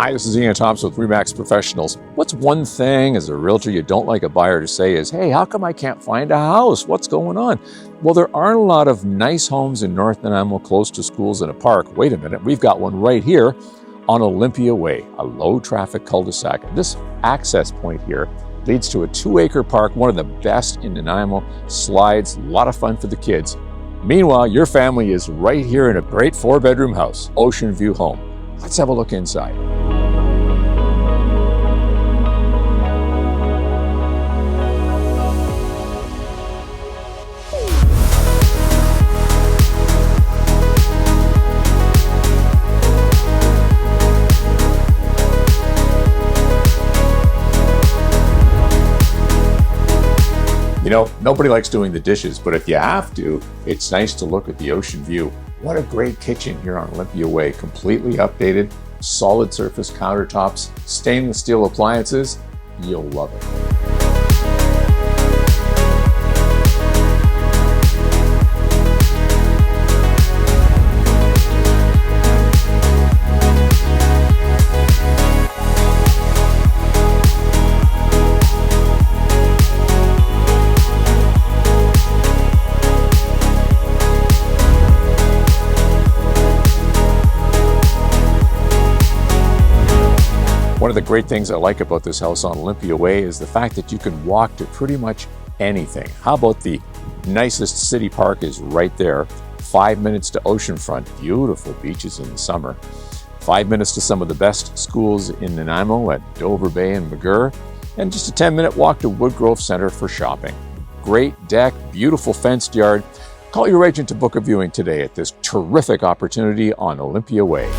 Hi, this is Ian Thompson with RE/MAX Professionals. What's one thing as a realtor you don't like a buyer to say is, hey, how come I can't find a house? What's going on? Well, there aren't a lot of nice homes in North Nanaimo close to schools and a park. Wait a minute, we've got one right here on Olympia Way, a low traffic cul-de-sac. And this access point here leads to a 2-acre park, one of the best in Nanaimo. Slides, a lot of fun for the kids. Meanwhile, your family is right here in a great 4-bedroom house, ocean view home. Let's have a look inside. You know, nobody likes doing the dishes, but if you have to, it's nice to look at the ocean view. What a great kitchen here on Olympia Way. Completely updated, solid surface countertops, stainless steel appliances. You'll love it. One of the great things I like about this house on Olympia Way is the fact that you can walk to pretty much anything. How about the nicest city park is right there, 5 minutes to oceanfront, beautiful beaches in the summer, 5 minutes to some of the best schools in Nanaimo at Dover Bay and McGurr, and just a 10-minute walk to Woodgrove Center for shopping. Great deck, beautiful fenced yard. Call your agent to book a viewing today at this terrific opportunity on Olympia Way.